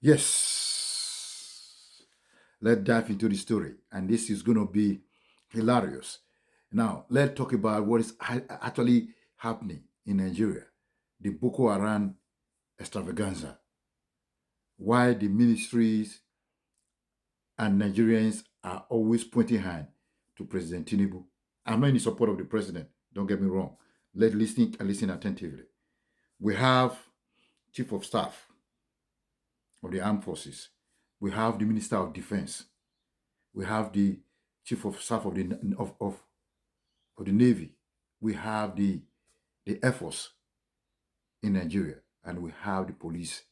Yes. Let's dive into the story. And this is going to be hilarious. Now, let's talk about what is actually happening in Nigeria, the Boko Haram extravaganza. Why the ministries and Nigerians are always pointing hand to President Tinubu. I'm not in support of the president, don't get me wrong. Let's listen and listen attentively. We have Chief of Staff of the Armed Forces. We have the Minister of Defense. We have the Chief of Staff of the Navy. We have the Air Force in Nigeria, and we have the police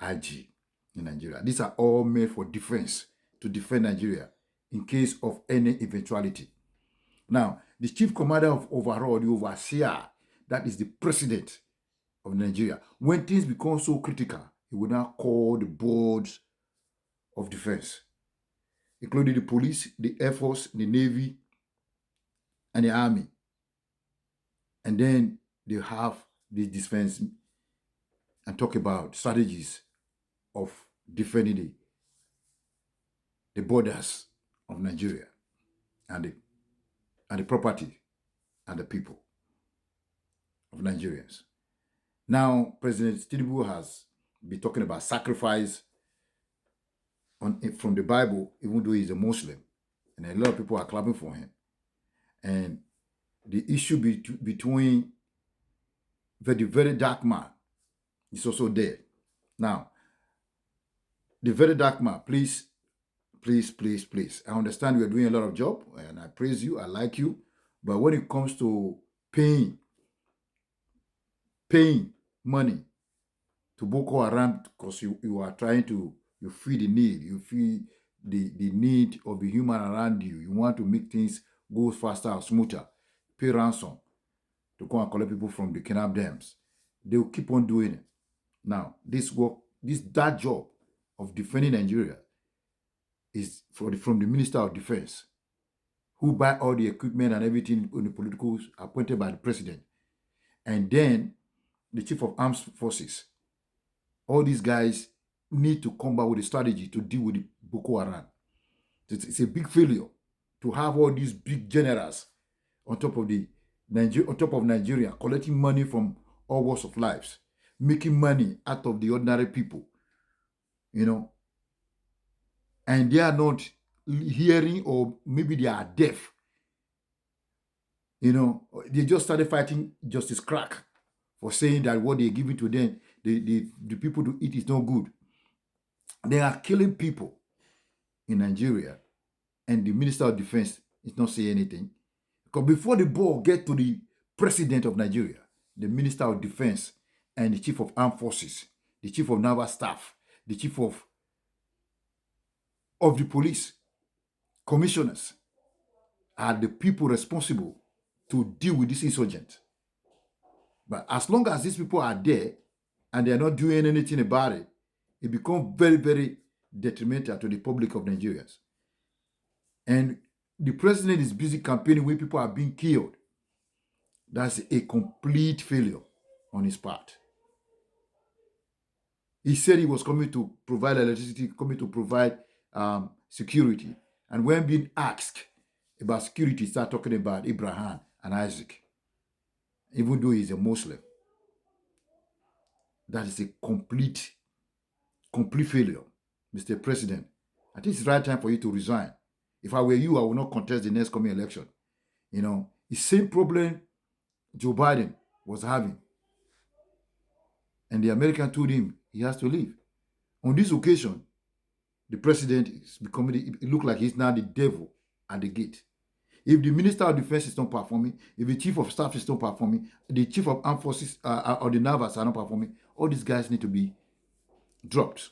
IG in Nigeria. These are all made for defense, to defend Nigeria in case of any eventuality. Now, the chief commander of overall, the overseer, that is the president of Nigeria, when things become so critical, he will now call the boards of defense, including the police, the Air Force, the Navy, and the Army. And then they have this defense and talk about strategies of defending the borders of Nigeria and the property and the people of Nigerians. Now, President Tinubu has been talking about sacrifice from the Bible, even though he's a Muslim, and a lot of people are clapping for him. And the issue between the very dark man is also there. Now, the very dark man, please, please, please, please. I understand you are doing a lot of job, and I praise you, I like you. But when it comes to paying money to Boko Haram because you are trying to, you feel the need, you feel the need of the human around you. You want to make things go faster or smoother. Pay ransom to go and collect people from the kidnap dams. They will keep on doing it. Now, that job of defending Nigeria is from the Minister of Defense, who buy all the equipment and everything on the politicals appointed by the president. And then the Chief of Armed Forces. All these guys need to come back with a strategy to deal with the Boko Haram. It's a big failure to have all these big generals on top of Nigeria, collecting money from all walks of lives, making money out of the ordinary people, and they are not hearing, or maybe they are deaf. They just started fighting Justice Crack for saying that what they're giving to them, the people to eat is not good. They are killing people in Nigeria, and the Minister of Defense is not saying anything. Because before the ball get to the President of Nigeria, the Minister of Defense and the Chief of Armed Forces, the Chief of Naval Staff, the Chief of the Police, commissioners are the people responsible to deal with this insurgent. But as long as these people are there and they're not doing anything about it, it becomes very, very detrimental to the public of Nigerians. And the president is busy campaigning where people are being killed. That's a complete failure on his part. He said he was coming to provide electricity, coming to provide security. And when being asked about security, he started talking about Abraham and Isaac, even though he's a Muslim. That is a complete failure, Mr. President. I think it's the right time for you to resign. If I were you, I would not contest the next coming election. The same problem Joe Biden was having. And the American told him he has to leave. On this occasion, the president is becoming, it looked like he's now the devil at the gate. If the Minister of Defense is not performing, if the Chief of Staff is not performing, the Chief of Armed Forces or the Navals are not performing, all these guys need to be dropped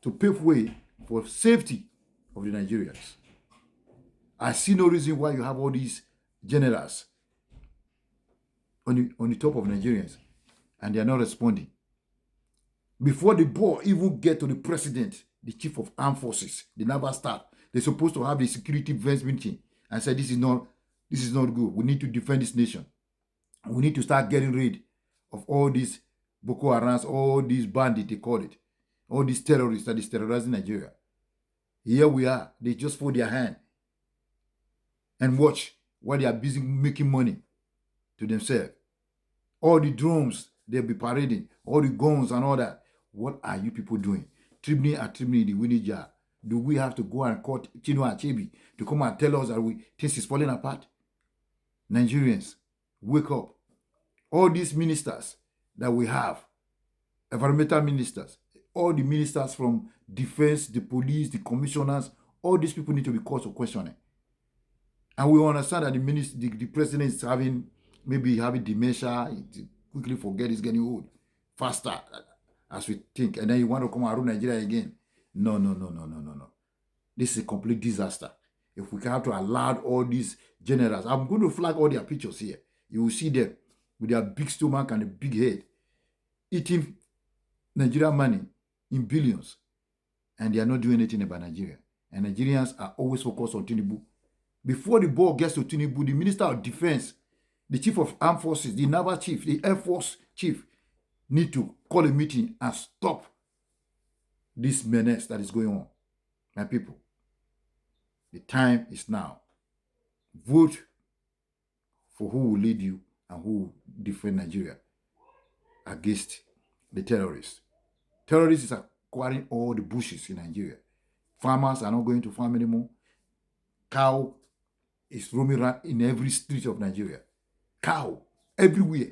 to pave way for safety of the Nigerians. I see no reason why you have all these generals on the top of Nigerians and they are not responding. Before the ball even get to the president, the Chief of Armed Forces, the Naval Staff, they're supposed to have a security defense meeting and say this is not good. We need to defend this nation. We need to start getting rid of all these Boko Harams, all these bandits, they call it. All these terrorists that is terrorizing Nigeria. Here we are. They just fold their hand and watch while they are busy making money to themselves. All the drones they'll be parading, all the guns and all that. What are you people doing? Tribune the winning jar. Do we have to go and court Chino Achebe to come and tell us that things is falling apart? Nigerians, wake up. All these ministers that we have, environmental ministers, all the ministers from defense, the police, the commissioners, all these people need to be called to questioning. And we understand that the president is maybe having dementia, he quickly forget he's getting old, faster as we think. And then you want to come and rule Nigeria again. No. This is a complete disaster. If we can have to allow all these generals, I'm going to flag all their pictures here. You will see them with their big stomach and a big head, eating Nigerian money in billions. And they are not doing anything about Nigeria. And Nigerians are always focused on Tinubu. Before the ball gets to Tinubu, the Minister of Defense, the Chief of Armed Forces, the Naval Chief, the Air Force Chief need to call a meeting and stop this menace that is going on. My people, the time is now. Vote for who will lead you and who will defend Nigeria against the terrorists. Terrorists are acquiring all the bushes in Nigeria. Farmers are not going to farm anymore. Cow is roaming around in every street of Nigeria. Cow everywhere.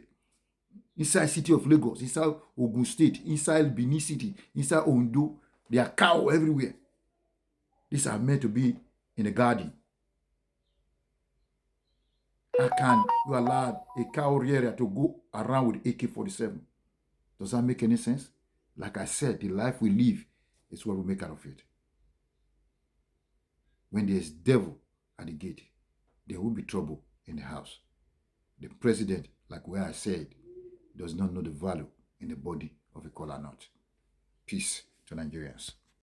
Inside city of Lagos, inside Ogun State, inside Benin City, inside Ondo, there are cow everywhere. These are meant to be in the garden. How can you allow a cow rearer to go around with AK-47? Does that make any sense? Like I said, the life we live is what we make out of it. When there's devil at the gate, there will be trouble in the house. The president, like where I said, does not know the value in the body of a kola nut. Peace to Nigerians.